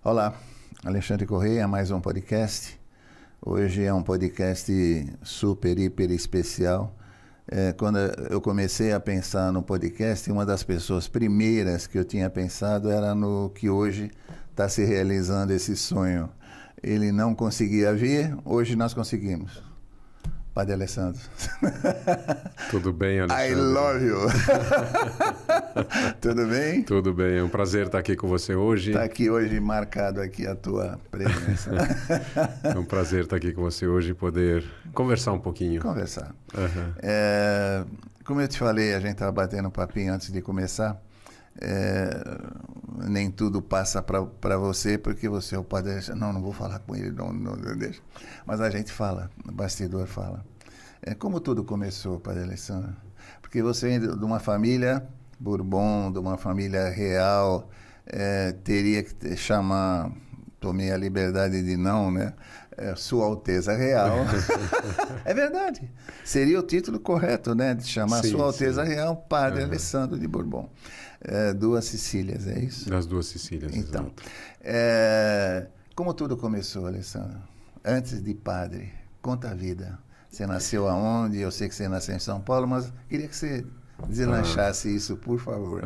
Olá, Alexandre Correia, mais um podcast. Hoje é um podcast super, hiper especial. Quando eu comecei a pensar no podcast, uma das pessoas primeiras que eu tinha pensado era no que hoje está se realizando esse sonho. Ele não conseguia vir, hoje nós conseguimos. Padre Alessandro. Tudo bem, Alexandre? I love you. Tudo bem? Tudo bem, é um prazer estar aqui com você hoje. Está aqui hoje marcado aqui a tua presença. É um prazer estar aqui com você hoje e poder conversar um pouquinho. Conversar. Uhum. Como eu te falei, a gente estava batendo um papinho antes de começar. Nem tudo passa para você, porque você é o padre. Não vou falar com ele, não deixa. Mas a gente fala, o bastidor fala. Como tudo começou, Padre Alessandro? Porque você vem de uma família Bourbon, de uma família real, teria que chamar, tomei a liberdade de não, né? Sua Alteza Real. É verdade. Seria o título correto, né? De chamar Sua Alteza Real, Padre Alessandro de Bourbon. Duas Sicílias, é isso? Das duas Sicílias, então, como tudo começou, Alessandro? Antes de padre, conta a vida. Você nasceu aonde? Eu sei que você nasceu em São Paulo, mas queria que você deslanchasse isso, por favor.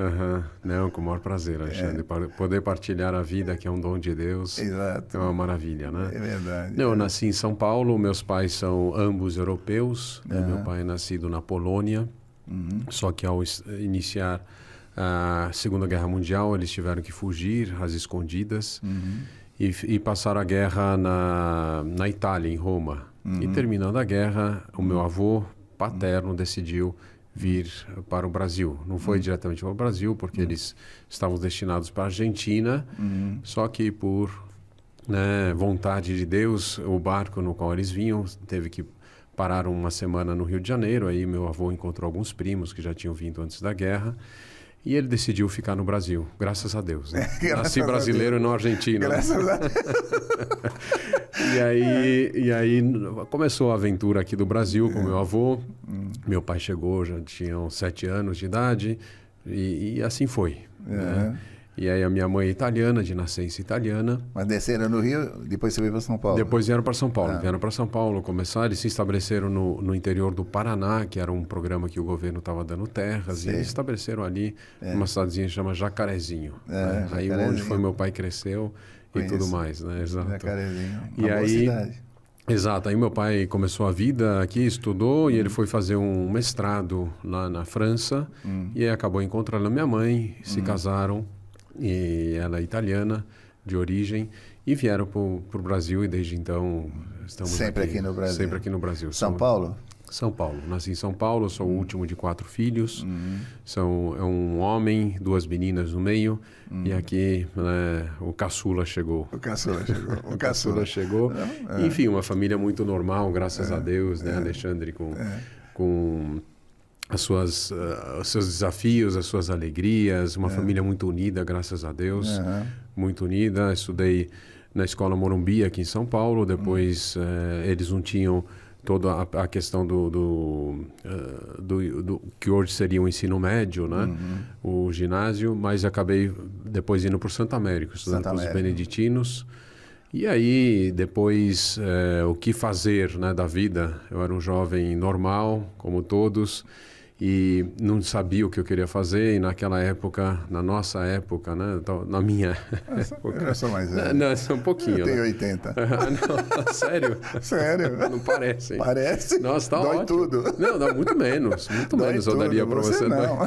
Não, com o maior prazer, Alexandre. Poder partilhar a vida, que é um dom de Deus. Exato. É uma maravilha, né? É verdade. Eu nasci em São Paulo, meus pais são ambos europeus. Meu pai é nascido na Polônia, só que ao iniciar a Segunda Guerra Mundial, eles tiveram que fugir às escondidas e passaram a guerra na Itália, em Roma. E terminando a guerra, o meu avô paterno decidiu vir para o Brasil. Não foi diretamente para o Brasil, porque eles estavam destinados para a Argentina, só que por vontade de Deus, o barco no qual eles vinham teve que parar uma semana no Rio de Janeiro. Aí meu avô encontrou alguns primos que já tinham vindo antes da guerra. E ele decidiu ficar no Brasil, graças a Deus. Né? Nasci brasileiro e não argentino. Graças a Deus. E aí começou a aventura aqui do Brasil com meu avô. Meu pai chegou, já tinham 7 anos de idade, e assim foi. Né? E aí a minha mãe é italiana, de nascença italiana. Mas desceram no Rio, depois você veio para São Paulo? Depois vieram para São Paulo. Vieram para São Paulo começar. Eles se estabeleceram no interior do Paraná, que era um programa que o governo estava dando terras. E eles se estabeleceram ali, numa cidadezinha que chama Jacarezinho. Né? Aí onde foi meu pai cresceu e tudo mais. Né? Exato. Jacarezinho, uma boa cidade. Exato. Aí meu pai começou a vida aqui, estudou, e ele foi fazer um mestrado lá na França. E aí acabou encontrando a minha mãe, se casaram. E ela é italiana, de origem, e vieram para o Brasil, e desde então estamos sempre aqui no Brasil. Sempre aqui no Brasil. São Paulo? São Paulo. Nasci em São Paulo, sou o último de 4 filhos. É um homem, 2 meninas no meio, e aqui o caçula chegou. O caçula chegou. O caçula chegou. Enfim, uma família muito normal, graças a Deus, né, Alexandre, com os seus desafios, as suas alegrias, uma família muito unida, graças a Deus, muito unida. Estudei na Escola Morumbi, aqui em São Paulo, depois eles não tinham toda a questão do que hoje seria o ensino médio, né? O ginásio, mas acabei depois indo para o Santo Américo, estudando com os beneditinos. E aí, depois, o que fazer, né, da vida? Eu era um jovem normal, como todos, e não sabia o que eu queria fazer. E naquela época, na nossa época, né, na minha época... Eu sou mais velho. Não, só um pouquinho. Eu tenho né? 80. Não, sério? Sério? Não parece. Hein? Parece? Nossa, tá Dói ótimo. Tudo. Não, dá muito menos. Muito Dói menos tudo. eu daria para você. Não.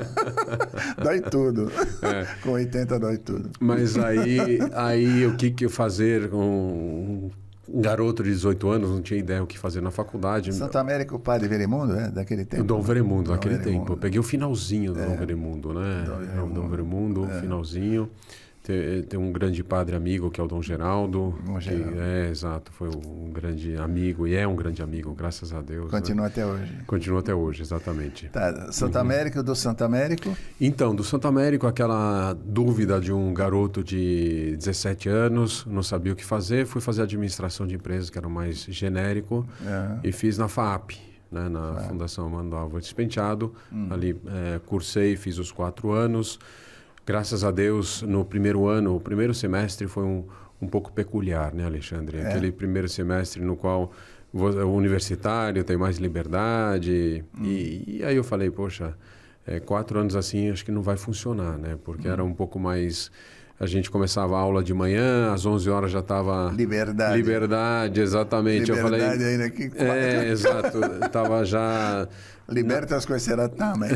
Dói tudo. Com 80 dói tudo. Mas aí o que fazer com um garoto de 18 anos, não tinha ideia o que fazer na faculdade. Santo Américo, o Padre Veremundo, daquele tempo? Dom Veremundo, daquele Veremundo. tempo. Eu peguei o finalzinho do Dom Veremundo, né? Dom Veremundo, finalzinho. Tem um grande padre amigo, que é o Dom Geraldo. Exato, foi um grande amigo, e é um grande amigo, graças a Deus. Continua, né? Até hoje. Continua até hoje, exatamente. Tá, Santo Américo, do Santo Américo? Então, do Santo Américo, aquela dúvida de um garoto de 17 anos, não sabia o que fazer, fui fazer administração de empresas, que era o mais genérico, e fiz na FAAP. né, na Fundação Amando Álvares Penteado. Ali cursei, fiz os 4 anos. Graças a Deus, no primeiro ano, o primeiro semestre foi um pouco peculiar, né, Alexandre? Aquele primeiro semestre no qual o universitário tem mais liberdade. E aí eu falei, poxa, 4 anos assim acho que não vai funcionar, né? Porque era um pouco mais... A gente começava a aula de manhã, às 11 horas já estava... Liberdade. Liberdade, exatamente. Liberdade eu falei, ainda que... exato. Estava já... Liberta as coisas, será também.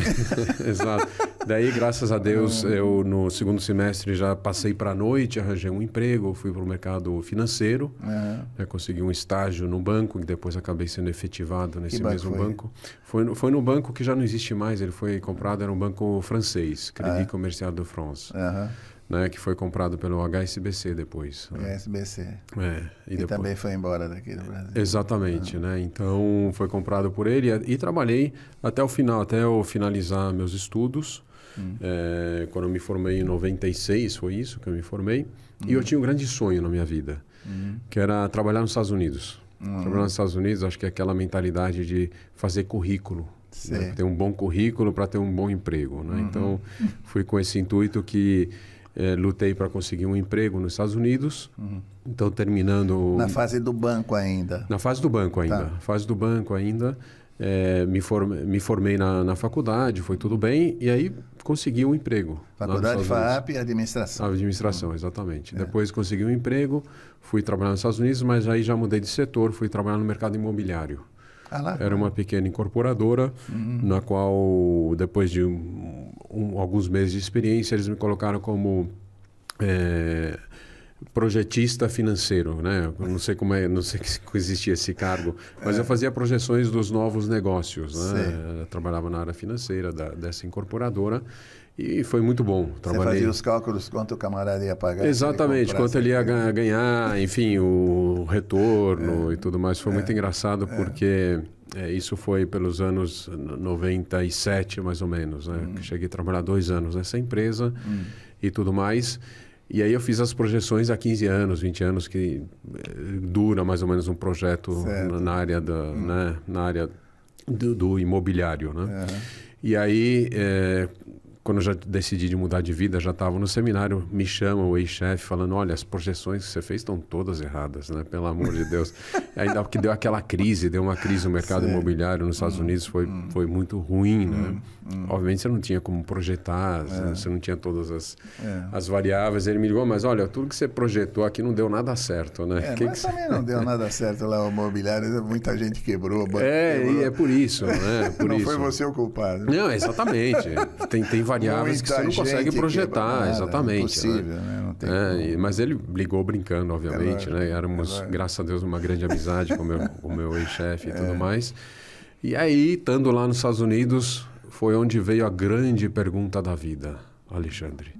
Exato. Daí, graças a Deus, eu no segundo semestre já passei para a noite, arranjei um emprego, fui para o mercado financeiro, né, consegui um estágio no banco, que depois acabei sendo efetivado nesse mesmo banco. Foi no banco que já não existe mais, ele foi comprado, era um banco francês, Crédit Commercial de France. Né, que foi comprado pelo HSBC depois. HSBC. E depois... também foi embora daqui do Brasil. Exatamente, né? Então foi comprado por ele e trabalhei até o final, até eu finalizar meus estudos. Quando eu me formei em 96, foi isso que eu me formei. E eu tinha um grande sonho na minha vida, que era trabalhar nos Estados Unidos. Trabalhar nos Estados Unidos, acho que é aquela mentalidade de fazer currículo. Né? Ter um bom currículo para ter um bom emprego. Né? Então fui com esse intuito que... lutei para conseguir um emprego nos Estados Unidos. Então, terminando... Na fase do banco ainda? Na fase do banco ainda. Tá. Fase do banco ainda. Me formei na faculdade, foi tudo bem. E aí, consegui um emprego. Faculdade FAAP e Administração. Administração, exatamente. Depois, consegui um emprego, fui trabalhar nos Estados Unidos, mas aí já mudei de setor, fui trabalhar no mercado imobiliário. Era uma pequena incorporadora, na qual, depois de alguns meses de experiência, eles me colocaram como projetista financeiro, né? Eu não sei não sei se existia esse cargo, mas eu fazia projeções dos novos negócios, né? Eu trabalhava na área financeira dessa incorporadora. E foi muito bom. Você fazia os cálculos, quanto o camarada ia pagar? Exatamente, quanto ele ia ganhar, enfim, o retorno e tudo mais. Foi muito engraçado porque isso foi pelos anos 97, mais ou menos. Né? Cheguei a trabalhar 2 anos nessa empresa e tudo mais. E aí eu fiz as projeções há 15 anos, 20 anos, que dura mais ou menos um projeto na área, né? Na área do imobiliário. Né? E aí... quando eu já decidi de mudar de vida, já estava no seminário, me chama o ex-chefe falando, olha, as projeções que você fez estão todas erradas, né? Pelo amor de Deus. Ainda porque deu aquela crise, deu uma crise no mercado imobiliário nos Estados Unidos, foi muito ruim, né? Obviamente você não tinha como projetar, você não tinha todas as variáveis. Ele me ligou, mas olha, tudo que você projetou aqui não deu nada certo, né? Mas também não deu nada certo lá o imobiliário, muita gente quebrou. E é por isso, né? Não foi você o culpado. Não, exatamente. Tem variáveis que você não consegue projetar, exatamente. É impossível, né? Não tem mas ele ligou brincando, obviamente, né? Éramos, graças a Deus, uma grande amizade com o meu ex-chefe e tudo mais. E aí, estando lá nos Estados Unidos, foi onde veio a grande pergunta da vida, Alexandre.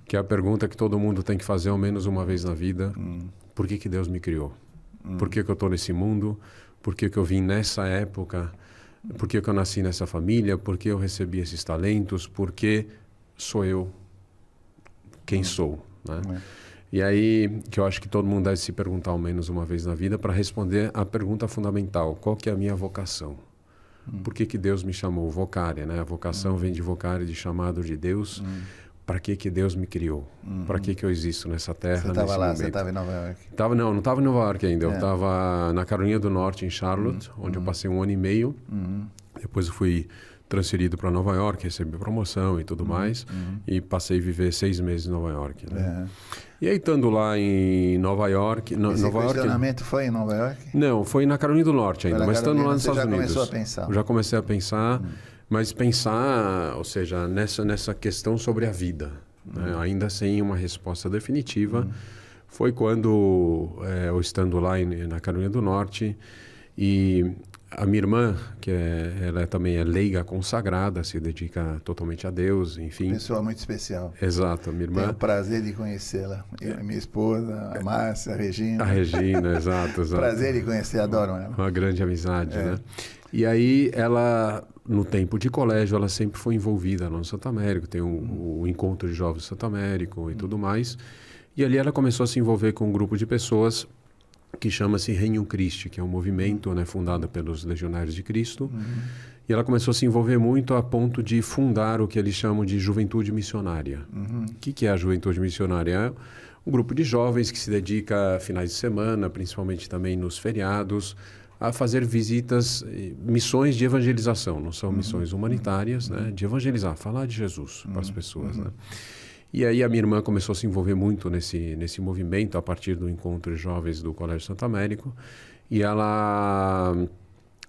Que é a pergunta que todo mundo tem que fazer ao menos uma vez na vida. Por que Deus me criou? Por que eu estou nesse mundo? Por que eu vim nessa época? Por que eu nasci nessa família? Por que eu recebi esses talentos? Por que sou eu quem sou? Né? E aí, que eu acho que todo mundo deve se perguntar ao menos uma vez na vida para responder a pergunta fundamental. Qual que é a minha vocação? Por que Deus me chamou? Vocária, né? A vocação vem de vocária, de chamado de Deus. Para que Deus me criou? Para que eu existo nessa terra? Você estava lá, você estava em Nova York? Não estava em Nova York ainda. Eu estava na Carolina do Norte, em Charlotte, onde eu passei 1 ano e meio. Depois eu fui transferido para Nova York, recebi promoção e tudo mais. E passei a viver 6 meses em Nova York. Né? E aí, estando lá em Nova York... Esse questionamento foi em Nova York? Não, foi na Carolina do Norte ainda, mas estando lá nos Estados Unidos. Você já começou a pensar? Eu já comecei a pensar... Mas pensar, ou seja, nessa questão sobre a vida, né? Ainda sem uma resposta definitiva, foi quando, eu estando lá na Carolina do Norte, e a minha irmã, ela também é leiga consagrada, se dedica totalmente a Deus, enfim. Pessoa muito especial. Exato, a minha irmã. Tenho o prazer de conhecê-la. Minha esposa, a Márcia, a Regina. A Regina, exato. Prazer de conhecer, adoro ela. Uma grande amizade, né? E aí ela, no tempo de colégio, ela sempre foi envolvida lá no Santo Américo, tem o encontro de jovens do Santo Américo e tudo mais. E ali ela começou a se envolver com um grupo de pessoas que chama-se Regnum Christi, que é um movimento, né, fundado pelos Legionários de Cristo. E ela começou a se envolver muito a ponto de fundar o que eles chamam de juventude missionária. O que é a juventude missionária? É um grupo de jovens que se dedica a finais de semana, principalmente também nos feriados, a fazer visitas, missões de evangelização. Não são missões humanitárias, né, de evangelizar, falar de Jesus para as pessoas, né? E aí a minha irmã começou a se envolver muito nesse movimento a partir do encontro de jovens do Colégio Santo Américo, e ela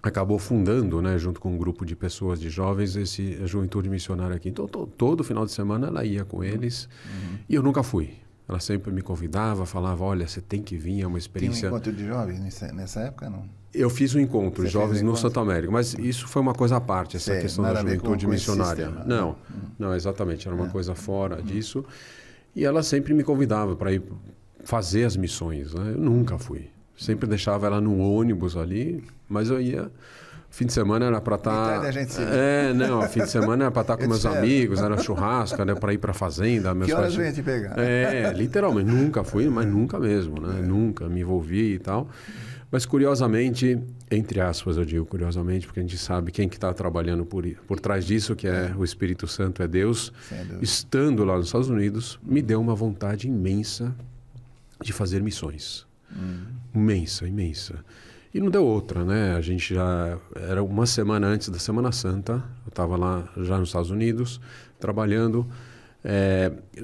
acabou fundando, né, junto com um grupo de pessoas, de jovens, a juventude missionária aqui. Então, todo final de semana ela ia com eles, e eu nunca fui. Ela sempre me convidava, falava, olha, você tem que vir, é uma experiência... Tinha um encontro de jovens nessa época, não? Eu fiz um encontro de jovens no Santo Américo, mas isso foi uma coisa à parte, essa questão da juventude missionária. Não, exatamente, era uma coisa fora disso. E ela sempre me convidava para ir fazer as missões, né? Eu nunca fui. Sempre deixava ela no ônibus ali, mas eu ia... Fim de semana era para estar... fim de semana era para estar com meus amigos, era churrasco, era para ir para a fazenda. Que horas vem te pegar? Literalmente, nunca fui, mas nunca mesmo, né? Nunca me envolvi e tal. Mas curiosamente, entre aspas eu digo curiosamente, porque a gente sabe quem que está trabalhando por trás disso, que é o Espírito Santo, é Deus. Estando lá nos Estados Unidos, me deu uma vontade imensa de fazer missões. Imensa. E não deu outra, né? A gente já... Era uma semana antes da Semana Santa, eu estava lá já nos Estados Unidos, trabalhando.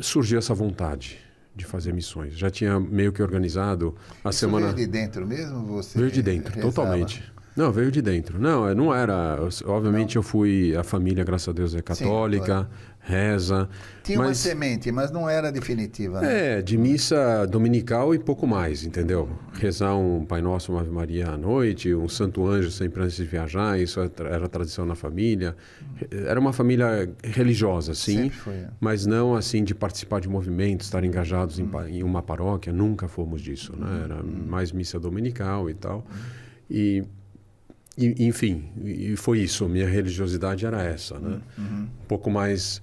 Surgiu essa vontade de fazer missões. Já tinha meio que organizado a semana... Veio de dentro mesmo? Veio de dentro, totalmente. Não, veio de dentro. Não era... Obviamente eu fui... A família, graças a Deus, é católica, reza. Tinha uma semente, mas não era definitiva, né? De missa dominical e pouco mais, entendeu? Rezar um Pai Nosso, uma Ave Maria à noite, um Santo Anjo sempre antes de viajar, isso era tradição na família. Era uma família religiosa, sim, sempre foi, mas não assim de participar de movimentos, estar engajados em uma paróquia, nunca fomos disso, né? Era mais missa dominical e tal. Enfim, foi isso. Minha religiosidade era essa, né? Um pouco mais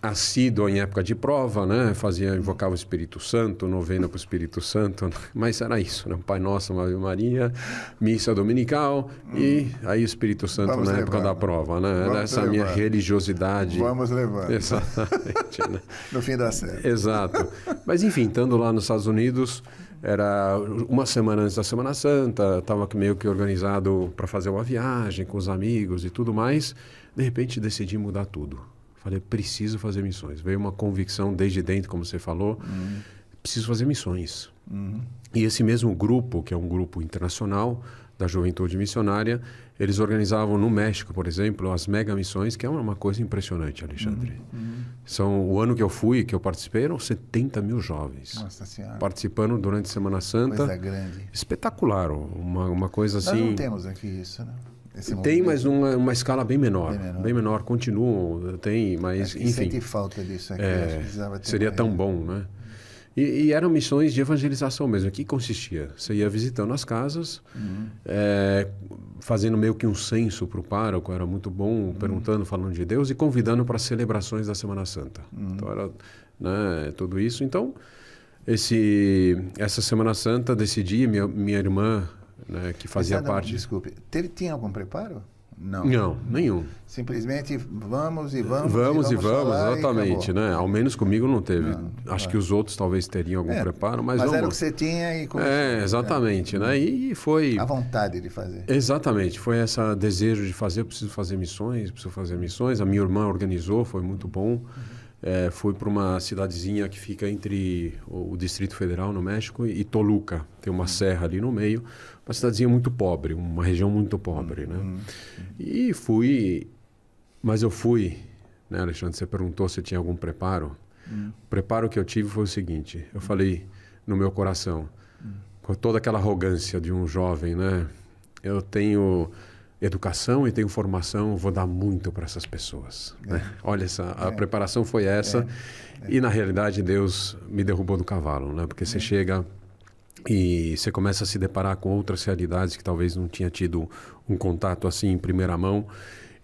assíduo em época de prova, né? Invocava o Espírito Santo, novena para o Espírito Santo, mas era isso, né? Pai Nosso, Ave Maria, missa dominical e aí o Espírito Santo na época da prova, né? Era essa minha religiosidade. Vamos levando. Exatamente, né? No fim da série. Exato. Mas enfim, estando lá nos Estados Unidos, era uma semana antes da Semana Santa, estava meio que organizado para fazer uma viagem com os amigos e tudo mais. De repente decidi mudar tudo. Falei, preciso fazer missões. Veio uma convicção desde dentro, como você falou, preciso fazer missões. E esse mesmo grupo, que é um grupo internacional da juventude missionária, eles organizavam no México, por exemplo, as mega missões, que é uma coisa impressionante, Alexandre. O ano que eu fui, que eu participei, eram 70 mil jovens. Nossa Senhora. Participando durante a Semana Santa. Coisa grande. Espetacular, uma coisa assim... Nós não temos aqui isso, né? Tem, mas numa escala bem menor. Bem menor, continuam, tem, mas enfim. Sente falta disso aqui. Seria tão bom, né? E eram missões de evangelização mesmo. O que consistia? Você ia visitando as casas, fazendo meio que um censo para o pároco, era muito bom, perguntando, falando de Deus e convidando para as celebrações da Semana Santa. Então era, né, tudo isso. Então, essa Semana Santa decidi, minha irmã, né, que fazia parte... Desculpe, tinha algum preparo? Não, nenhum. Simplesmente vamos, exatamente, né? Ao menos comigo não teve. Acho que os outros talvez teriam algum preparo, mas era o que você tinha e começou. Exatamente, né? E foi... A vontade de fazer. Exatamente, foi esse desejo de fazer, preciso fazer missões. A minha irmã organizou, foi muito bom. Fui para uma cidadezinha que fica entre o Distrito Federal, no México, e Toluca. Tem uma serra ali no meio. Uma cidadezinha muito pobre, uma região muito pobre, né? E fui... Mas eu fui... Né, Alexandre, você perguntou se tinha algum preparo. O preparo que eu tive foi o seguinte. Eu falei no meu coração, com toda aquela arrogância de um jovem, né? Eu tenho... educação e tenho formação, vou dar muito para essas pessoas. Né? Olha, a preparação foi essa. E, na realidade, Deus me derrubou do cavalo, né? Porque você chega e você começa a se deparar com outras realidades que talvez não tinha tido um contato assim em primeira mão.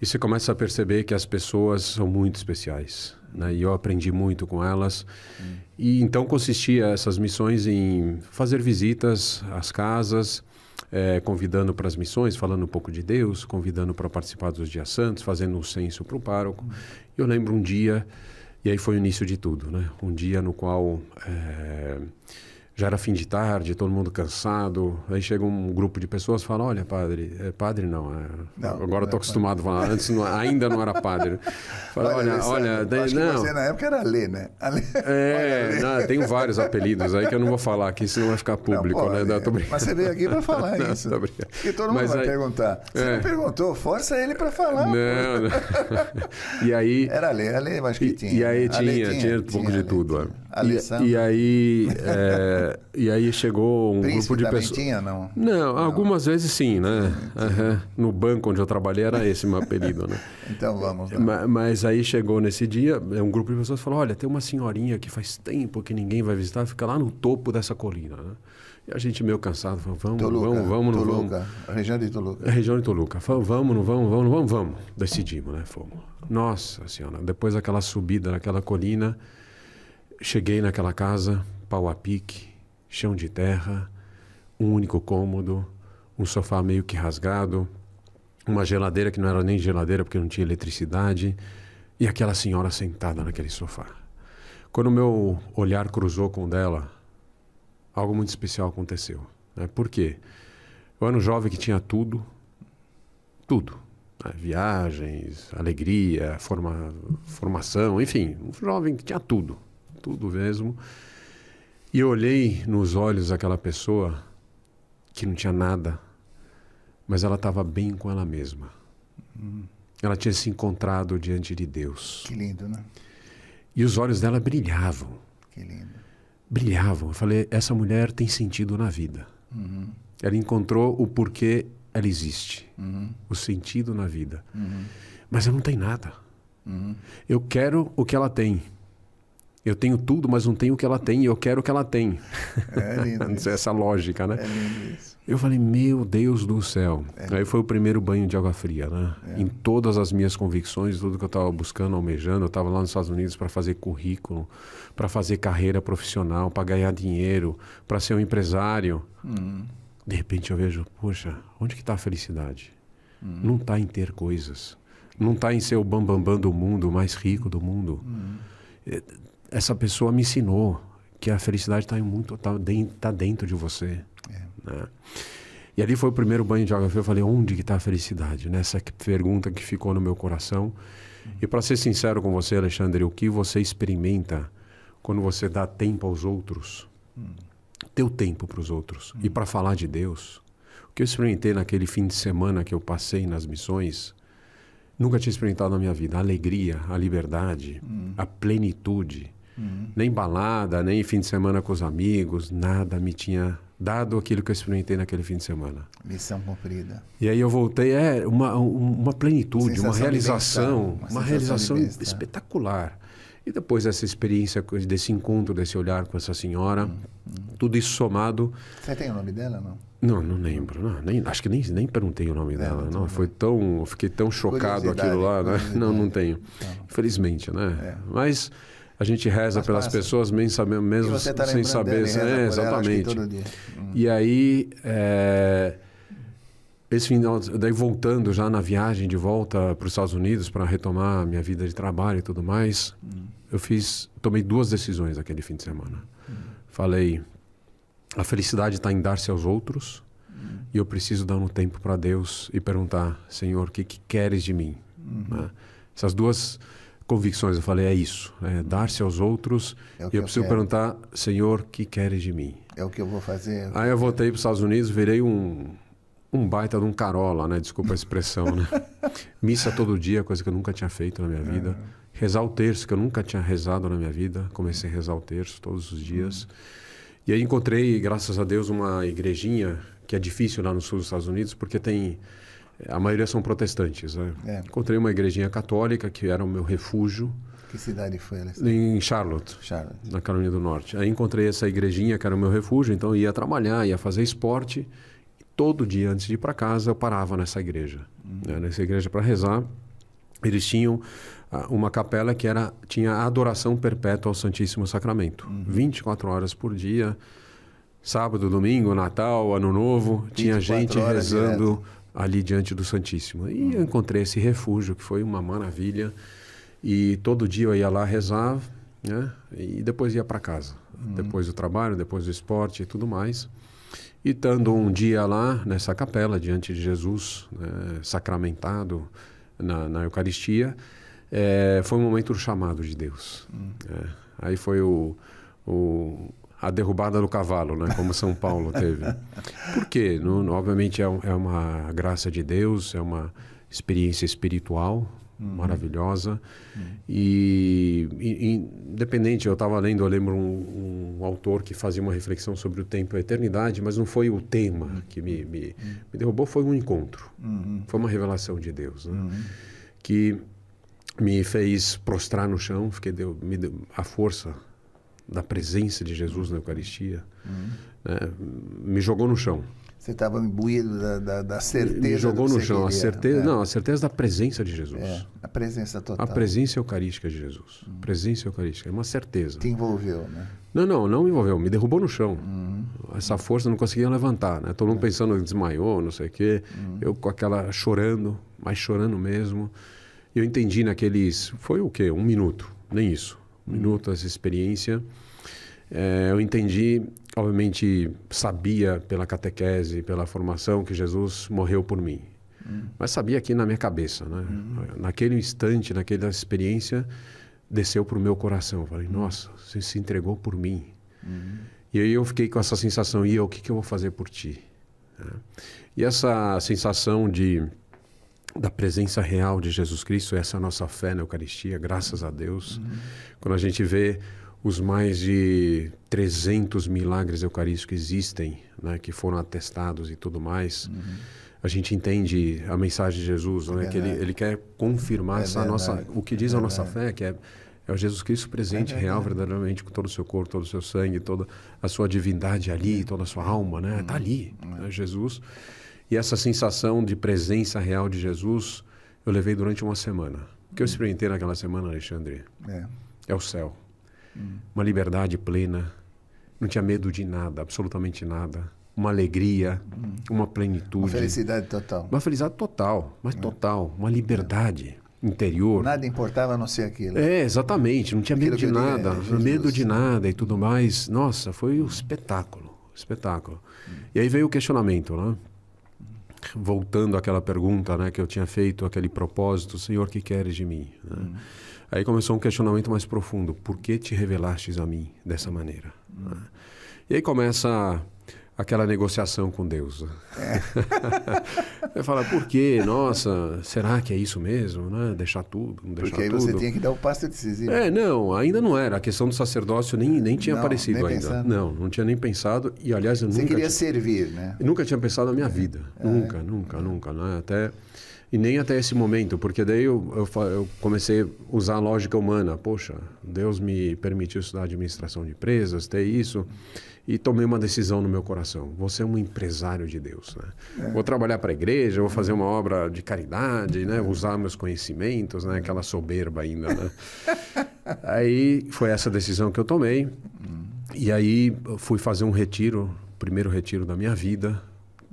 E você começa a perceber que as pessoas são muito especiais. né? E eu aprendi muito com elas. E então consistia essas missões em fazer visitas às casas, convidando para as missões, falando um pouco de Deus, convidando para participar dos dias santos, fazendo um censo para o pároco. Eu lembro um dia, e aí foi o início de tudo, né? Um dia no qual já era fim de tarde, todo mundo cansado. Aí chega um grupo de pessoas e fala, olha, padre... padre não, agora estou acostumado a falar. Antes ainda não era padre. Fala, olha... Acho que você na época era Alê, né? Alê. Tenho vários apelidos aí que eu não vou falar aqui, senão vai ficar público. Não, né? Mas você veio aqui para falar isso. Porque todo mundo vai perguntar. Você não perguntou, força ele para falar. Não. E aí... Era Alê, acho que tinha. E aí tinha um pouco de tudo. E aí chegou um Príncipe grupo de pessoas. Tinha, não? Não, algumas vezes sim, né? No banco onde eu trabalhei era esse meu apelido, né? Então vamos lá. Mas aí chegou nesse dia, um grupo de pessoas falou, olha, tem uma senhorinha que faz tempo que ninguém vai visitar, fica lá no topo dessa colina, né? E a gente meio cansado, falou, vamos, não vamos. A região de Toluca. A região de Toluca. Falou, vamos, não vamos. Decidimos, né? Fomos. Nossa Senhora, depois daquela subida naquela colina, cheguei naquela casa, pau a pique, chão de terra, um único cômodo, um sofá meio que rasgado, uma geladeira que não era nem geladeira porque não tinha eletricidade, e aquela senhora sentada naquele sofá. Quando o meu olhar cruzou com o dela, algo muito especial aconteceu. Né? Por quê? Eu era um jovem que tinha tudo. Né? Viagens, alegria, formação, enfim, um jovem que tinha tudo mesmo. E eu olhei nos olhos daquela pessoa que não tinha nada, mas ela estava bem com ela mesma. Ela tinha se encontrado diante de Deus. Que lindo, né? E os olhos dela brilhavam. Que lindo. Brilhavam. Eu falei, essa mulher tem sentido na vida. Ela encontrou o porquê ela existe. O sentido na vida. Mas ela não tem nada. Eu quero o que ela tem. Eu tenho tudo, mas não tenho o que ela tem, e eu quero o que ela tem. É lindo isso. Essa lógica, né? É lindo isso. Eu falei, meu Deus do céu. Aí foi o primeiro banho de água fria, né? Em todas as minhas convicções, tudo que eu estava buscando, almejando. Eu estava lá nos Estados Unidos para fazer currículo, para fazer carreira profissional, para ganhar dinheiro, para ser um empresário. De repente eu vejo, poxa, onde que está a felicidade? Não está em ter coisas. Não está em ser o bambambam do mundo, o mais rico do mundo. Essa pessoa me ensinou que a felicidade está dentro de você. Né? E ali foi o primeiro banho de água fria. Eu falei, onde que está a felicidade? Né? Essa pergunta que ficou no meu coração. E para ser sincero com você, Alexandre, o que você experimenta quando você dá tempo aos outros? Teu tempo para os outros. E para falar de Deus. O que eu experimentei naquele fim de semana que eu passei nas missões, nunca tinha experimentado na minha vida. A alegria, a liberdade, a plenitude. Nem balada, nem fim de semana com os amigos, nada me tinha dado aquilo que eu experimentei naquele fim de semana. Missão cumprida. E aí eu voltei, uma plenitude, uma realização espetacular. E depois dessa experiência, desse encontro, desse olhar com essa senhora, tudo isso somado... Você tem o nome dela, não? Não lembro. Acho que nem perguntei o nome dela. Não, fiquei tão chocado aquilo lá. Né? Não tenho. Infelizmente, né? Mas a gente reza pelas pessoas mesmo sem saber. Exatamente. Todo dia. E aí, esse final, daí voltando já na viagem de volta para os Estados Unidos para retomar minha vida de trabalho e tudo mais, tomei 2 decisões aquele fim de semana. Falei, a felicidade está em dar-se aos outros e eu preciso dar um tempo para Deus e perguntar, Senhor, o que queres de mim? Né? Essas 2 convicções, eu falei, é isso, dar-se aos outros e eu preciso perguntar, Senhor, o que queres de mim? É o que eu vou fazer. Aí eu voltei para os Estados Unidos, virei um baita de um carola, né? Desculpa a expressão, né? Missa todo dia, coisa que eu nunca tinha feito na minha vida. Rezar o terço, que eu nunca tinha rezado na minha vida. Comecei a rezar o terço todos os dias. E aí encontrei, graças a Deus, uma igrejinha que é difícil lá no sul dos Estados Unidos, porque a maioria são protestantes, né? Encontrei uma igrejinha católica, que era o meu refúgio. Que cidade foi, Alessandro? Em Charlotte, na Carolina do Norte. Aí encontrei essa igrejinha, que era o meu refúgio, então eu ia trabalhar, ia fazer esporte. Todo dia, antes de ir para casa, eu parava nessa igreja. Nessa igreja para rezar. eles tinham uma capela que tinha adoração perpétua ao Santíssimo Sacramento. 24 horas por dia, sábado, domingo, Natal, Ano Novo, tinha gente rezando direto ali diante do Santíssimo. E eu encontrei esse refúgio, que foi uma maravilha. E todo dia eu ia lá rezar, né? E depois ia para casa. Depois do trabalho, depois do esporte e tudo mais. E estando um dia lá, nessa capela, diante de Jesus, né, sacramentado na Eucaristia, foi um momento do chamado de Deus. Aí foi a derrubada do cavalo, né, como São Paulo teve. Por quê? Obviamente é uma graça de Deus, é uma experiência espiritual maravilhosa. E independente, eu estava lendo, eu lembro um autor que fazia uma reflexão sobre o tempo e a eternidade, mas não foi o tema que me derrubou, foi um encontro. Foi uma revelação de Deus, né? Que me fez prostrar no chão, me deu a força da presença de Jesus na Eucaristia, né? Me jogou no chão. Você estava imbuído da certeza. Me jogou no chão. A certeza da presença de Jesus. A presença total. A presença eucarística de Jesus. Presença eucarística. É uma certeza. Te envolveu, né? Não me envolveu. Me derrubou no chão. Essa força eu não conseguia levantar, né? Todo mundo pensando que desmaiou, não sei o quê. Eu com aquela chorando, mas chorando mesmo. Eu entendi foi o quê? 1 minuto. Nem isso. 1 minuto essa experiência. Eu entendi, obviamente, sabia pela catequese, pela formação, que Jesus morreu por mim. Mas sabia aqui na minha cabeça, né? Naquele instante, naquela experiência, desceu para o meu coração. Eu falei, nossa, você se entregou por mim. E aí eu fiquei com essa sensação, o que eu vou fazer por ti? E essa sensação da presença real de Jesus Cristo, essa é a nossa fé na Eucaristia, graças a Deus. Quando a gente vê os mais de 300 milagres eucarísticos que existem, né, que foram atestados e tudo mais, a gente entende a mensagem de Jesus, né, que ele quer confirmar o que diz a nossa fé, que é o Jesus Cristo presente, real, verdadeiramente, com todo o seu corpo, todo o seu sangue, toda a sua divindade ali, toda a sua alma, né? Está ali, né, Jesus. E essa sensação de presença real de Jesus, eu levei durante uma semana. O que eu experimentei naquela semana, Alexandre, é o céu. Uma liberdade plena, não tinha medo de nada, absolutamente nada. Uma alegria, uma plenitude. Uma felicidade total. Uma felicidade total, mas total. Uma liberdade interior. Nada importava a não ser aquilo. Exatamente. Não tinha medo de nada. Medo de nada e tudo mais. Nossa, foi um espetáculo. Espetáculo. E aí veio o questionamento, né? Voltando àquela pergunta, né, que eu tinha feito, aquele propósito, Senhor, o que queres de mim? Né? Aí começou um questionamento mais profundo. Por que te revelastes a mim dessa maneira? E aí começa aquela negociação com Deus. Você fala, por quê? Nossa, será que é isso mesmo? Né? Deixar tudo, não deixar tudo. Porque aí você tinha que dar o passo decisivo. Não, ainda não era. A questão do sacerdócio nem tinha aparecido ainda. Pensado. Não tinha nem pensado. E, aliás, eu você queria servir, né? Eu nunca tinha pensado na minha vida. Nunca. Né? E nem até esse momento, porque daí eu comecei a usar a lógica humana. Poxa, Deus me permitiu estudar administração de empresas, ter isso, e tomei uma decisão no meu coração. Vou ser um empresário de Deus, né? Vou trabalhar para a igreja, vou fazer uma obra de caridade, né? Usar meus conhecimentos, né? Aquela soberba ainda, né? Aí foi essa decisão que eu tomei. E aí fui fazer um retiro, o primeiro retiro da minha vida,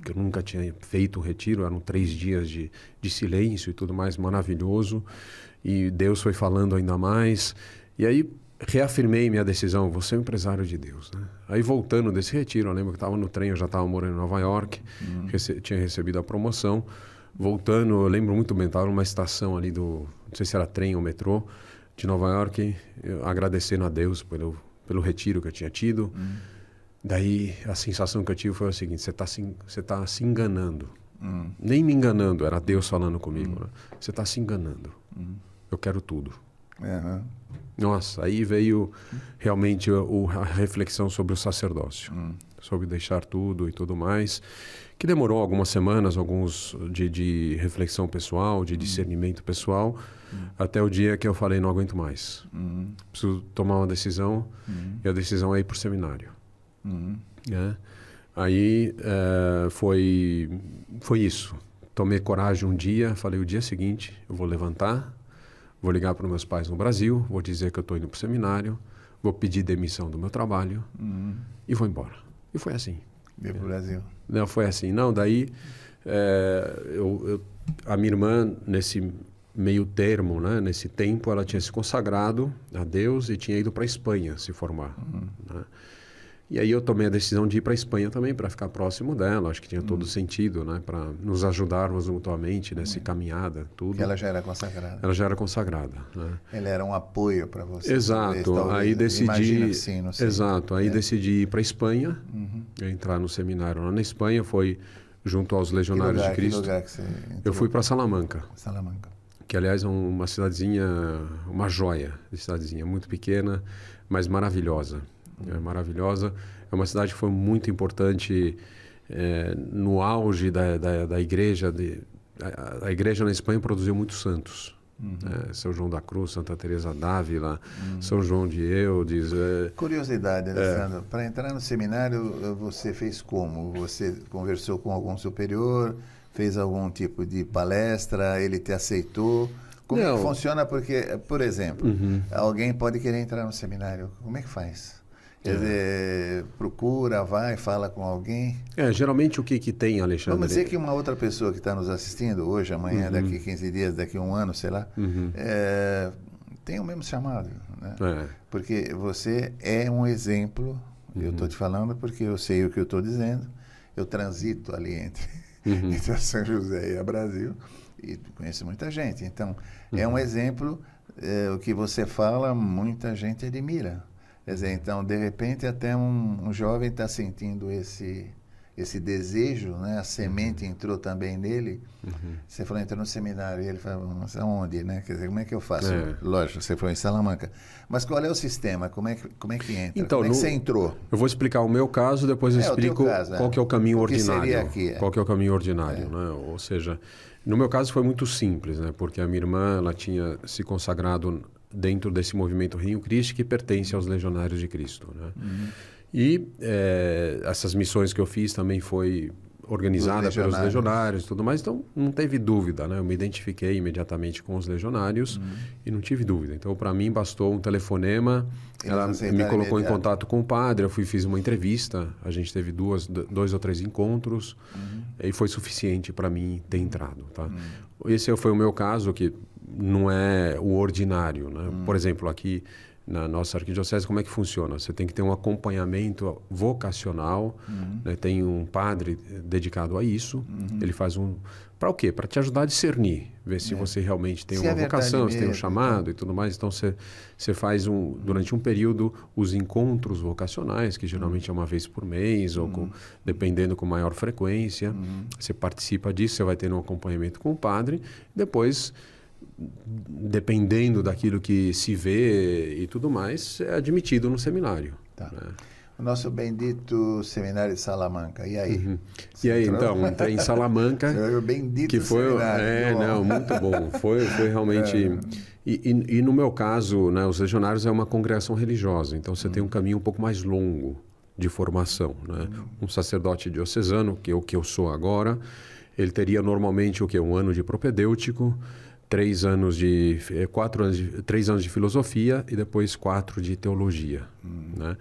que eu nunca tinha feito um retiro, eram 3 dias de silêncio e tudo mais, maravilhoso. E Deus foi falando ainda mais. E aí reafirmei minha decisão, vou ser um empresário de Deus, né? Aí voltando desse retiro, eu lembro que estava no trem, eu já estava morando em Nova York, tinha recebido a promoção. Voltando, eu lembro muito bem, estava numa estação ali não sei se era trem ou metrô, de Nova York, agradecendo a Deus pelo retiro que eu tinha tido. Daí a sensação que eu tive foi o seguinte, você tá se enganando. Nem me enganando, era Deus falando comigo. Né? Você está se enganando. Eu quero tudo. Nossa, aí veio realmente a reflexão sobre o sacerdócio. Sobre deixar tudo e tudo mais. Que demorou algumas semanas, alguns de reflexão pessoal, de discernimento pessoal. Até o dia que eu falei, não aguento mais. Preciso tomar uma decisão. E a decisão é ir para o seminário. Aí foi isso. tomei coragem um dia, falei, o dia seguinte eu vou levantar, vou ligar para os meus pais no Brasil, vou dizer que eu estou indo para o seminário, vou pedir demissão do meu trabalho e vou embora. E foi assim. Veio para o Brasil. Não, foi assim. Não, daí a minha irmã, nesse meio termo, né, nesse tempo, ela tinha se consagrado a Deus e tinha ido para a Espanha se formar. Né? E aí eu tomei a decisão de ir para a Espanha também, para ficar próximo dela. Acho que tinha todo sentido, né, para nos ajudarmos mutuamente nessa caminhada, tudo. E ela já era consagrada. Ela já era consagrada. Né? Ele era um apoio para você. Exato. Talvez, aí decidi. Sim, não sei. Exato. Aí decidi ir para a Espanha, entrar no seminário lá na Espanha. Foi junto aos Legionários de Cristo. Que lugar que você entrou? Eu fui para Salamanca. Salamanca. Que, aliás, é uma cidadezinha, uma joia de cidadezinha, muito pequena, mas maravilhosa. É maravilhosa. É uma cidade que foi muito importante no auge da igreja. A igreja na Espanha produziu muitos santos. São João da Cruz, Santa Teresa d'Ávila, São João de Eudes. Curiosidade, Alessandro. Para entrar no seminário, você fez como? Você conversou com algum superior? Fez algum tipo de palestra? Ele te aceitou? Como é que funciona? Porque, por exemplo, alguém pode querer entrar no seminário. Como é que faz? Quer dizer, procura, vai, fala com alguém. Geralmente o que tem, Alexandre? Vamos dizer que uma outra pessoa que está nos assistindo hoje, amanhã, daqui 15 dias, daqui um ano, sei lá, tem o mesmo chamado. Né? Porque você é um exemplo, eu estou te falando porque eu sei o que eu estou dizendo, eu transito ali entre a São José e a Brasil e conheço muita gente. Então, é um exemplo, o que você fala, muita gente admira. Quer dizer, então, de repente, até um jovem está sentindo esse desejo, né? A semente entrou também nele. Você falou, entrou no seminário, e ele falou, mas aonde, né? Quer dizer, como é que eu faço? Lógico, você foi em Salamanca. Mas qual é o sistema? Como é que entra? Então, como é que você entrou? Eu vou explicar o meu caso, depois eu explico qual que é o caminho ordinário. Seria aqui, Qual que é o caminho ordinário, né? Ou seja, no meu caso foi muito simples, né? Porque a minha irmã, ela tinha se consagrado dentro desse movimento Reino Christi, que pertence aos Legionários de Cristo, né? E essas missões que eu fiz também foi organizada pelos Legionários e tudo mais, então não teve dúvida, né? Eu me identifiquei imediatamente com os Legionários e não tive dúvida. Então, para mim, bastou um telefonema, ela me colocou em contato com o padre, fiz uma entrevista, a gente teve 2 ou 3 encontros e foi suficiente para mim ter entrado, tá? Esse foi o meu caso, que não é o ordinário, né? Por exemplo, aqui na nossa arquidiocese, como é que funciona? Você tem que ter um acompanhamento vocacional, né? Tem um padre dedicado a isso, ele faz para o quê? Para te ajudar a discernir, ver se você realmente tem uma vocação, se tem um chamado e tudo mais. Então, você faz durante um período os encontros vocacionais, que geralmente é uma vez por mês, ou dependendo com maior frequência. Você participa disso, você vai ter um acompanhamento com o padre, depois, dependendo daquilo que se vê e tudo mais, é admitido no seminário. Tá. Né? O nosso bendito seminário de Salamanca. E aí? E aí, então, entrei em Salamanca. O bendito que foi, seminário. Muito bom. Foi realmente... E no meu caso, né, os Legionários é uma congregação religiosa, então você tem um caminho um pouco mais longo de formação. Né? Um sacerdote diocesano, que é o que eu sou agora, ele teria normalmente o quê? 1 ano de propedêutico, 3 anos de 3 anos de filosofia e depois 4 de teologia, né?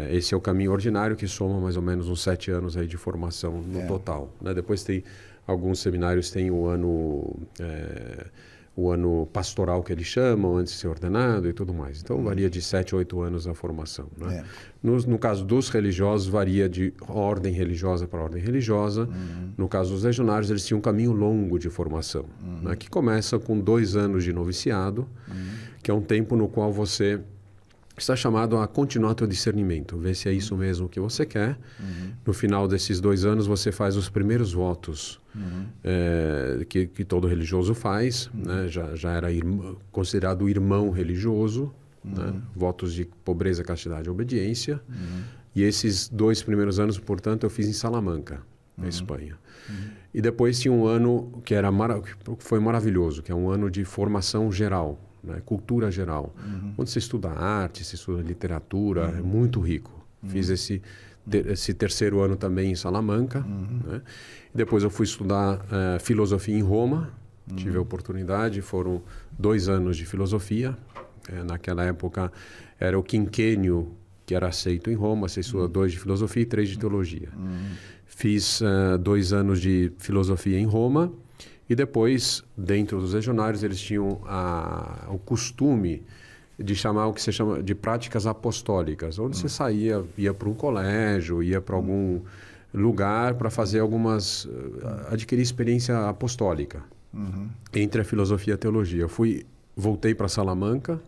Esse é o caminho ordinário, que soma mais ou menos uns 7 anos aí de formação no total, né? Depois tem alguns seminários, tem o ano pastoral, que eles chamam, antes de ser ordenado e tudo mais. Então, varia de 7 a 8 anos a formação, né? No caso dos religiosos, varia de ordem religiosa para ordem religiosa. No caso dos legionários, eles tinham um caminho longo de formação, né? Que começa com 2 anos de noviciado, que é um tempo no qual você está chamado a continuar teu discernimento, ver se é isso mesmo que você quer. No final desses 2 anos, você faz os primeiros votos que todo religioso faz, né? Já era considerado irmão religioso, né? Votos de pobreza, castidade e obediência. E esses 2 primeiros anos, portanto, eu fiz em Salamanca, na Espanha. E depois tinha um ano que foi maravilhoso, que é um ano de formação geral, né? Cultura geral, onde você estuda arte, você estuda literatura, é muito rico. Fiz esse esse terceiro ano também em Salamanca. Né? Depois eu fui estudar filosofia em Roma. Tive a oportunidade, foram 2 anos de filosofia. Naquela época era o quinquênio que era aceito em Roma. Você estuda 2 de filosofia e 3 de teologia. Fiz 2 anos de filosofia em Roma. E depois, dentro dos legionários, eles tinham o costume de chamar o que se chama de práticas apostólicas, onde você saía, ia para um colégio, ia para algum lugar para fazer adquirir experiência apostólica entre a filosofia e a teologia. Voltei para Salamanca,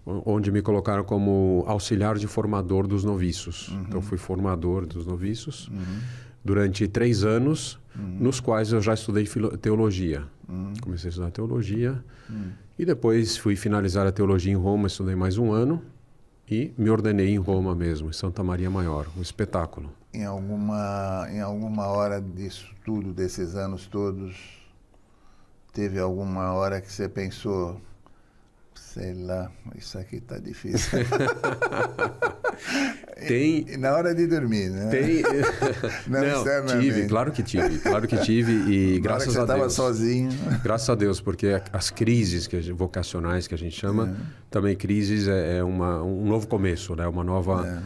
onde me colocaram como auxiliar de formador dos noviços. Então, fui formador dos noviços durante 3 anos, nos quais eu já estudei teologia. Comecei a estudar teologia e depois fui finalizar a teologia em Roma, estudei mais 1 ano e me ordenei em Roma mesmo, em Santa Maria Maior, um espetáculo. Em alguma hora disso tudo, desses anos todos, teve alguma hora que você pensou, sei lá, isso aqui tá difícil. E na hora de dormir, né? Não, tive, claro que tive e graças a Deus. Você estava sozinho. Graças a Deus, porque as crises vocacionais que a gente chama, também crises é um novo começo, né? Uma nova...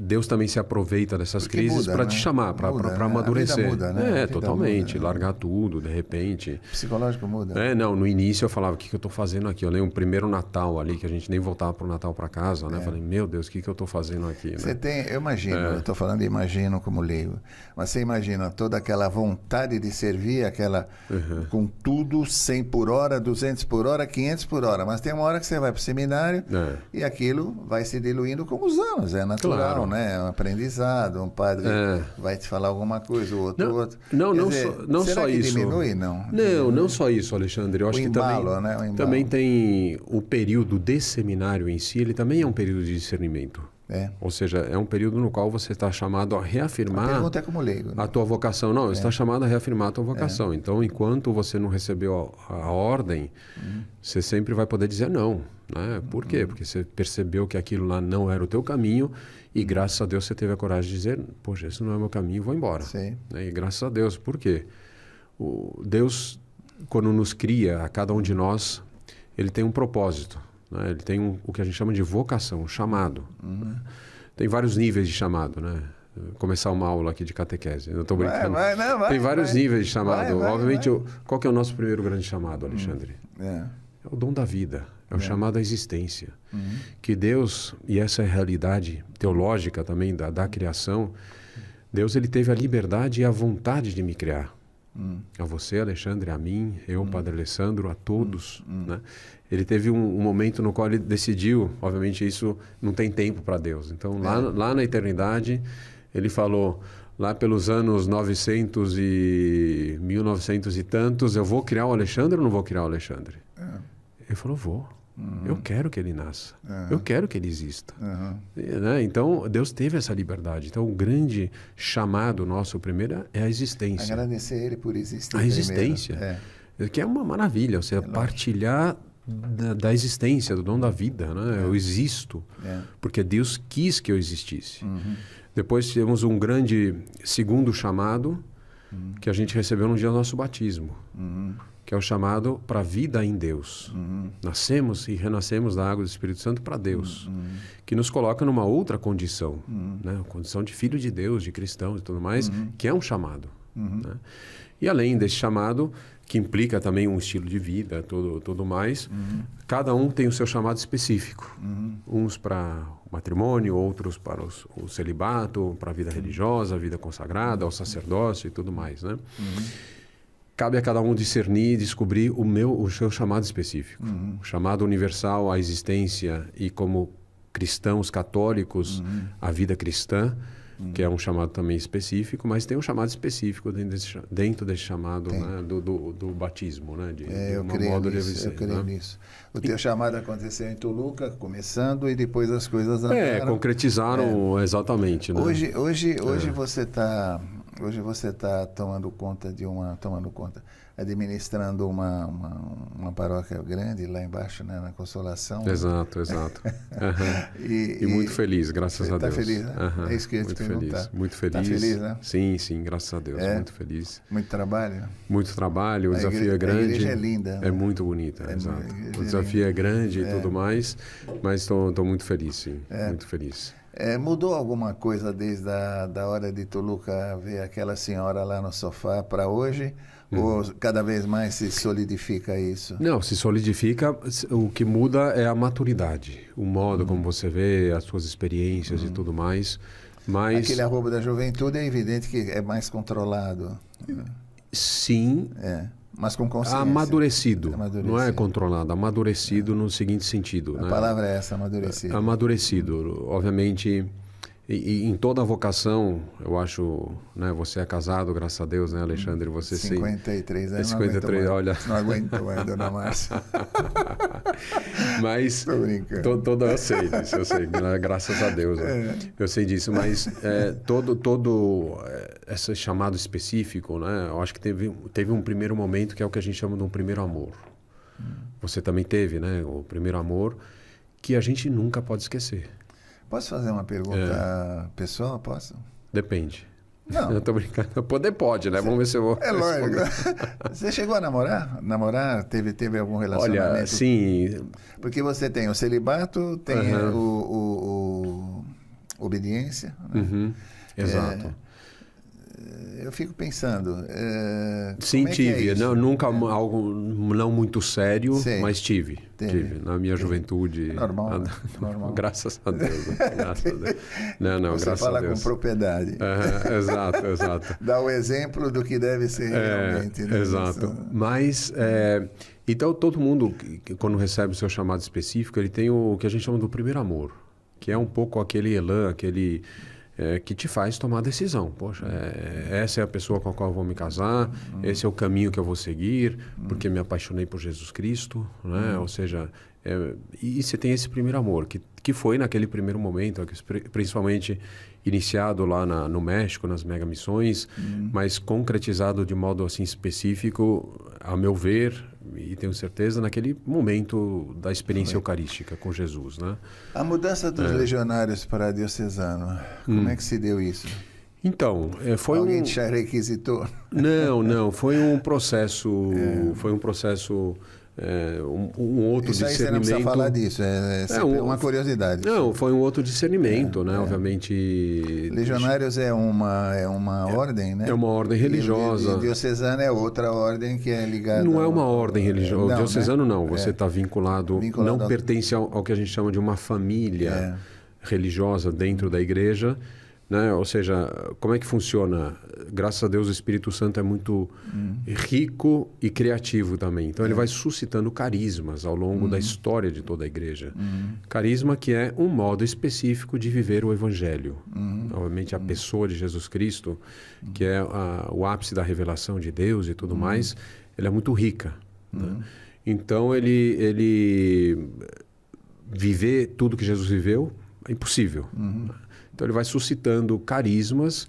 Deus também se aproveita dessas crises para te chamar, para amadurecer. A vida muda, né? Totalmente, muda, largar tudo, de repente. O psicológico muda. Não, no início eu falava, o que eu estou fazendo aqui? Eu lembro o primeiro Natal ali, que a gente nem voltava para o Natal para casa, né? Falei, meu Deus, o que eu estou fazendo aqui? Né? Eu imagino, eu estou falando de imagino como leigo, mas você imagina toda aquela vontade de servir, com tudo, 100 por hora, 200 por hora, 500 por hora, mas tem uma hora que você vai para o seminário e aquilo vai se diluindo com os anos, é natural, claro. Né? É um aprendizado, um padre vai te falar alguma coisa, o outro. Não só isso. Diminui, não só isso, Alexandre. Eu acho que também tem o período de seminário em si, ele também é um período de discernimento. Ou seja, é um período no qual você está chamado a reafirmar a pergunta é como leigo, né? A tua vocação. Não, você está chamado a reafirmar a tua vocação. Então, enquanto você não recebeu a ordem, você sempre vai poder dizer não. Né? Por quê? Porque você percebeu que aquilo lá não era o teu caminho e graças a Deus você teve a coragem de dizer, poxa, esse não é o meu caminho, vou embora. Sim. E graças a Deus. Por quê? Deus, quando nos cria, a cada um de nós, ele tem um propósito. Ele tem o que a gente chama de vocação, um chamado. Tem vários níveis de chamado, né? Começar uma aula aqui de catequese. Eu estou brincando. Tem vários níveis de chamado. Obviamente, qual que é o nosso primeiro grande chamado, Alexandre? É o dom da vida. É o chamado à existência. Que Deus, e essa é a realidade teológica também da criação, Deus ele teve a liberdade e a vontade de me criar. A você, Alexandre, a mim, eu, Padre Alessandro, a todos. Né? Ele teve um momento no qual ele decidiu, obviamente isso não tem tempo para Deus. Então, lá na eternidade, ele falou, lá pelos anos 900 e 1900 e tantos, eu vou criar o Alexandre ou não vou criar o Alexandre? Ele falou, vou. Eu quero que ele nasça. Eu quero que ele exista. Né? Então, Deus teve essa liberdade. Então, o grande chamado nosso primeiro é a existência. Agradecer ele por existir. A existência. Que é uma maravilha. Você partilhar da existência, do dom da vida. Né? Eu existo. Porque Deus quis que eu existisse. Depois temos um grande segundo chamado que a gente recebeu no dia do nosso batismo. Que é o chamado para a vida em Deus. Nascemos e renascemos da água do Espírito Santo para Deus, que nos coloca numa outra condição, né? A condição de filho de Deus, de cristão e tudo mais, que é um chamado. Né? E além desse chamado, que implica também um estilo de vida, tudo mais, cada um tem o seu chamado específico. Uns para o matrimônio, outros para o celibato, para a vida religiosa, a vida consagrada, ao sacerdócio e tudo mais, né? Cabe a cada um discernir e descobrir o seu chamado específico. O chamado universal à existência e como cristãos católicos, a vida cristã, que é um chamado também específico, mas tem um chamado específico dentro desse chamado, né, do batismo, né, eu creio nisso. O teu chamado aconteceu em Toluca, começando, e depois as coisas andaram. Concretizaram exatamente. Né? Hoje você está Hoje você está administrando uma paróquia grande lá embaixo, né, na Consolação. Exato. E muito feliz, graças a Deus. Está feliz, né? É isso que eu ia te perguntar. Muito feliz. Está feliz, né? Sim, graças a Deus, muito feliz. Muito trabalho? Muito trabalho, o desafio é grande. A igreja é linda. Né? É muito bonita, exato. O desafio é grande e tudo mais, mas estou muito feliz, sim, muito feliz. Mudou alguma coisa desde a hora de Toluca ver aquela senhora lá no sofá para hoje? Ou cada vez mais se solidifica isso? Não, se solidifica. O que muda é a maturidade. O modo como você vê, as suas experiências e tudo mais. Mas... Aquele arrobo da juventude é evidente que é mais controlado. Sim. Mas com consciência. Amadurecido. Não é controlado, amadurecido no seguinte sentido. A palavra é essa, amadurecido. Amadurecido. Obviamente, e em toda a vocação, eu acho, né, você é casado, graças a Deus, né, Alexandre? Você 53 anos. 53, olha. Não aguento mais, dona Márcia. Mas eu sei disso, graças a Deus. Né? Eu sei disso, mas todo esse chamado específico, né? Eu acho que teve um primeiro momento que é o que a gente chama de um primeiro amor. Você também teve, né? O primeiro amor que a gente nunca pode esquecer. Posso fazer uma pergunta pessoal? Posso? Depende. Não. Eu tô brincando. Poder pode, né? Vamos ver se eu vou... É lógico. Você chegou a namorar? Teve algum relacionamento? Olha, sim. Porque você tem o celibato, tem o obediência. Né? Exato. Eu fico pensando... Sim, tive. Nunca algo não muito sério, mas tive. Na minha juventude. Normal. Graças a Deus. Graças a Deus. Não, você graças fala a Deus. Com propriedade. Exato. Dá o exemplo do que deve ser realmente. Né? Exato. Mas, então, todo mundo, quando recebe o seu chamado específico, ele tem o que a gente chama do primeiro amor, que é um pouco aquele elan, que te faz tomar a decisão. Poxa, essa é a pessoa com a qual eu vou me casar, esse é o caminho que eu vou seguir, porque me apaixonei por Jesus Cristo, né? Ou seja, e você tem esse primeiro amor, que foi naquele primeiro momento, principalmente iniciado lá no México, nas mega missões, mas concretizado de modo assim específico, a meu ver, e tenho certeza, naquele momento da experiência eucarística com Jesus, né? A mudança dos legionários para diocesano, como é que se deu isso? Então, foi Alguém te requisitou? Não, foi um processo, um outro isso aí discernimento. Você não precisa falar disso, sempre uma curiosidade. Não, foi um outro discernimento, né? Obviamente. Legionários é uma ordem, né? É uma ordem religiosa. E diocesano é outra ordem que é ligada. Não é uma ordem religiosa. Não, diocesano não. Você está vinculado, não pertence ao que a gente chama de uma família religiosa dentro da igreja. Né? Ou seja, como é que funciona? Graças a Deus o Espírito Santo é muito rico e criativo também. Então ele vai suscitando carismas ao longo da história de toda a igreja. Carisma que é um modo específico de viver o Evangelho. Obviamente a pessoa de Jesus Cristo, que é o ápice da revelação de Deus e tudo mais, ele é muito rica. Né? Então ele viver tudo que Jesus viveu é impossível. Então ele vai suscitando carismas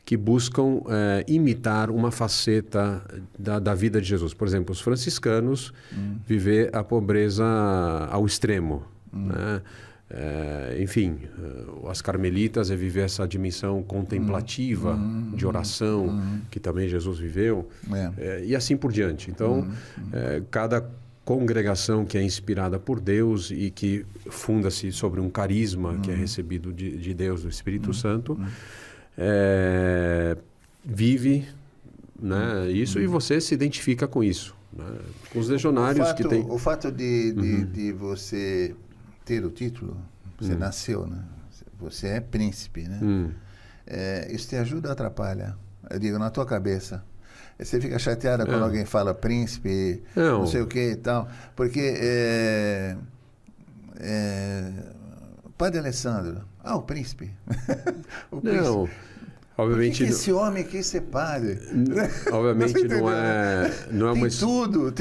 que buscam imitar uma faceta da vida de Jesus. Por exemplo, os franciscanos viver a pobreza ao extremo. Né? Enfim, as carmelitas é viver essa dimensão contemplativa de oração que também Jesus viveu. E assim por diante. Então, cada congregação que é inspirada por Deus e que funda-se sobre um carisma que é recebido de Deus, do Espírito Santo, vive, né, isso e você se identifica com isso. Né? Com os legionários que tem... O fato de você ter o título, você nasceu, né? Você é príncipe, né? Isso te ajuda ou atrapalha? Eu digo, na tua cabeça. Você fica chateada quando alguém fala príncipe, não sei o que e tal. Porque Padre Alessandro, o príncipe. Não, Obviamente, por que esse homem quis ser padre? Obviamente não é uma... Tem tudo.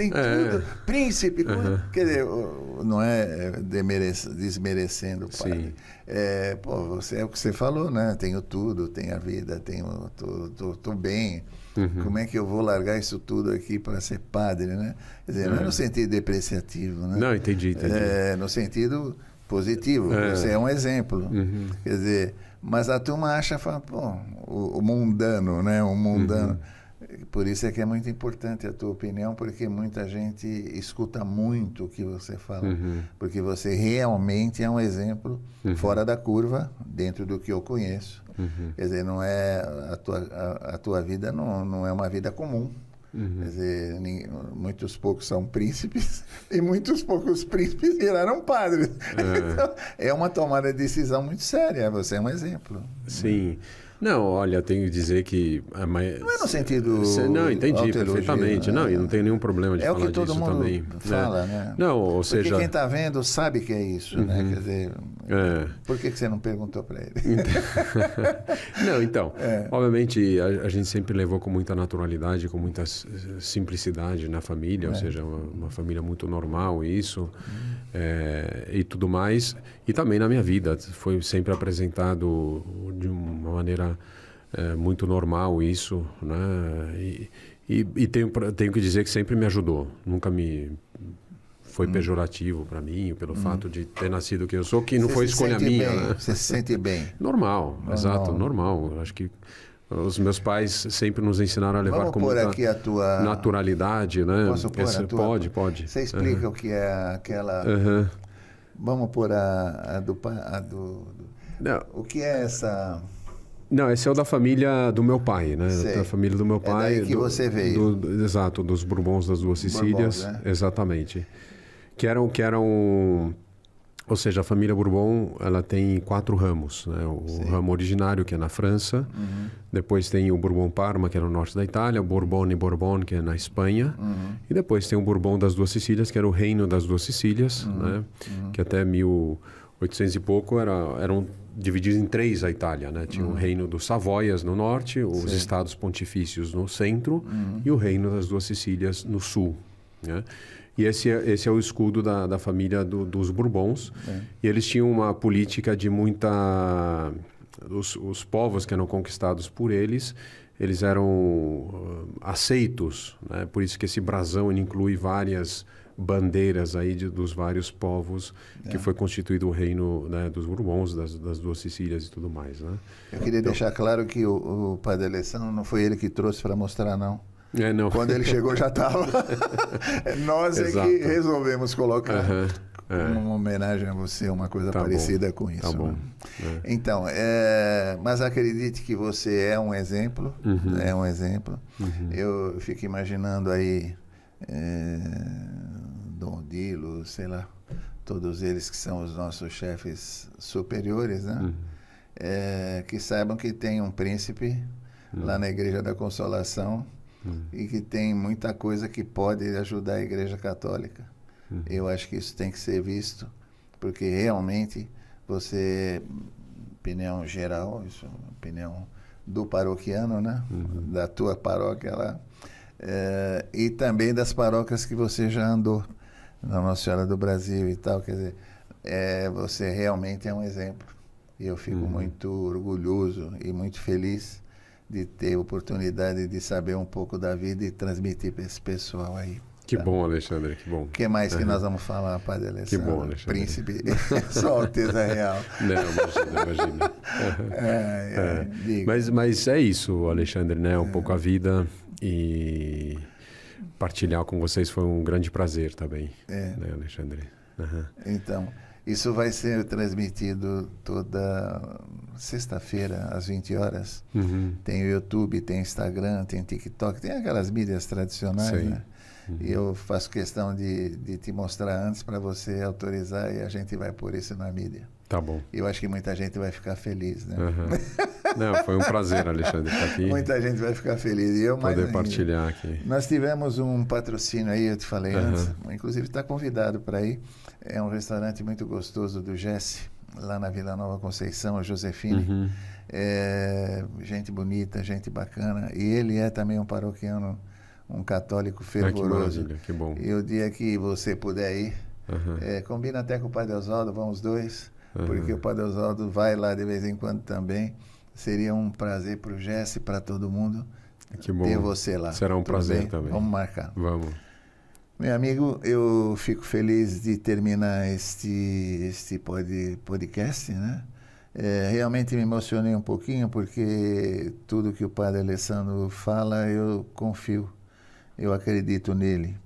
Príncipe. Quer dizer, não é desmerecendo o padre. Sim. É o que você falou, né? Tenho tudo, tenho a vida, tô bem. Como é que eu vou largar isso tudo aqui para ser padre, né? Quer dizer, não é no sentido depreciativo, né? Não, entendi. No sentido positivo. Você é um exemplo. Quer dizer, mas a turma acha, o mundano, né? O mundano. Por isso é que é muito importante a tua opinião, porque muita gente escuta muito o que você fala. Porque você realmente é um exemplo fora da curva, dentro do que eu conheço. Quer dizer, não é a tua vida não é uma vida comum. Quer dizer, muitos poucos são príncipes e muitos poucos príncipes viraram padres. Então, é uma tomada de decisão muito séria. Você é um exemplo. Sim. Não, olha, tenho que dizer que... Não é no sentido... Não, entendi perfeitamente. Não, e não tem nenhum problema de falar disso também. É o que todo mundo fala, né? Não, ou seja... Porque quem está vendo sabe que é isso, né? Quer dizer, por que você não perguntou para ele? Não, então, obviamente a gente sempre levou com muita naturalidade, com muita simplicidade na família, ou seja, uma família muito normal, isso, e tudo mais. E também na minha vida, foi sempre apresentado de uma maneira muito normal isso, né? E tenho que dizer que sempre me ajudou. Nunca me foi pejorativo para mim, pelo fato de ter nascido quem eu sou, que não foi escolha minha. Né? Você se sente bem? Normal, exato, normal. Acho que os meus pais sempre nos ensinaram a levar com muita naturalidade, né? Posso pôr a tua? Pode. Você explica o que é aquela... Vamos pôr Não. O que é essa... Não, esse é o da família do meu pai, né? Sei. Da família do meu pai. É daí que você veio. Exato, dos Bourbons das Duas Sicílias. Bourbons, né? Exatamente. Que eram... Ou seja, a família Bourbon, ela tem 4 ramos, né? O ramo originário, que é na França. Depois tem o Bourbon Parma, que é no norte da Itália. O Bourbon e Bourbon, que é na Espanha. E depois tem o Bourbon das Duas Sicílias, que era o reino das Duas Sicílias, né? Que até 1800 e pouco eram divididos em 3 a Itália, né? Tinha o reino dos Savoias no norte, os estados pontifícios no centro e o reino das Duas Sicílias no sul, né? E esse é o escudo da família dos Bourbons. E eles tinham uma política de muita... Os povos que eram conquistados por eles eram aceitos, né? Por isso que esse brasão ele inclui várias bandeiras aí dos vários povos que foi constituído o reino, né, dos Bourbons, das Duas Sicílias e tudo mais, né? Eu queria deixar claro que o padre Alessandro não foi ele que trouxe para mostrar, não. Não. Quando ele chegou já estava. Nós é que resolvemos colocar uma homenagem a você, uma coisa parecida com isso. Tá bom. Né? Então, mas acredite que você é um exemplo, é um exemplo. Eu fico imaginando aí Dom Odilo, sei lá, todos eles que são os nossos chefes superiores, né? Que saibam que tem um príncipe lá na Igreja da Consolação e que tem muita coisa que pode ajudar a Igreja Católica. Eu acho que isso tem que ser visto, porque realmente você, opinião geral, isso é uma opinião do paroquiano, né? Da tua paróquia lá, e também das paróquias que você já andou, na Nossa Senhora do Brasil e tal, quer dizer, você realmente é um exemplo. E eu fico muito orgulhoso e muito feliz de ter a oportunidade de saber um pouco da vida e transmitir para esse pessoal aí. Que bom, Alexandre, que bom. O que mais que nós vamos falar, Padre Alessandro? Que bom, Alexandre. Príncipe, só Alteza Real. Não, imagina. Mas é isso, Alexandre, né? Um pouco a vida e partilhar com vocês foi um grande prazer também, né, Alexandre? Então, isso vai ser transmitido toda sexta-feira, às 20 horas. Tem o YouTube, tem Instagram, tem TikTok, tem aquelas mídias tradicionais, né? E eu faço questão de te mostrar antes para você autorizar e a gente vai pôr isso na mídia. Tá bom. Eu acho que muita gente vai ficar feliz, né? Não, foi um prazer, Alexandre, estar aqui. Muita gente vai ficar feliz. E eu mais poder ainda. Partilhar aqui. Nós tivemos um patrocínio aí, eu te falei antes. Inclusive está convidado para ir. É um restaurante muito gostoso do Jesse, lá na Vila Nova Conceição, a Josefine. Gente bonita, gente bacana. E ele é também um paroquiano, um católico Que fervoroso. maravilha, que bom. E o dia que você puder ir, combina até com o Padre Oswaldo, vão os dois, porque o Padre Oswaldo vai lá de vez em quando também. Seria um prazer para o Jesse, para todo mundo, Que bom. ter você lá. Será um Tudo prazer bem? também. Vamos marcar. Vamos. Meu amigo, eu fico feliz de terminar este podcast, né? Realmente me emocionei um pouquinho, porque tudo que o Padre Alessandro fala, eu confio, eu acredito nele.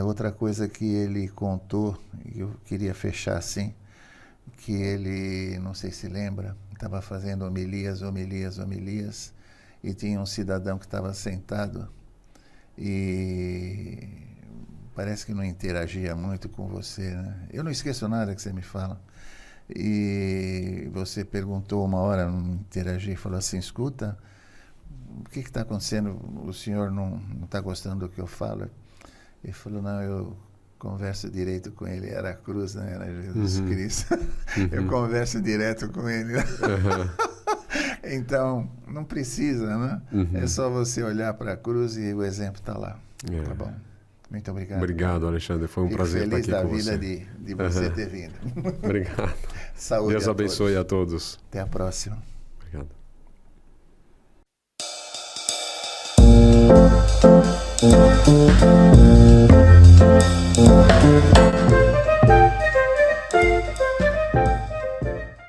Outra coisa que ele contou, e eu queria fechar assim, que ele, não sei se lembra, estava fazendo homilias, e tinha um cidadão que estava sentado e parece que não interagia muito com você, né? Eu não esqueço nada que você me fala. E você perguntou uma hora, não interagi, falou assim, escuta, o que está acontecendo? O senhor não está gostando do que eu falo? Ele falou, não, eu converso direito com ele. Era a cruz, né? Era Jesus Cristo. Eu converso direto com ele. Então, não precisa, né? É só você olhar para a cruz e o exemplo está lá. Tá bom? Muito obrigado. Obrigado, Alexandre. Foi um prazer estar aqui com você. Feliz da vida de você ter vindo. Obrigado. Saúde. Deus abençoe a todos. Até a próxima. Obrigado.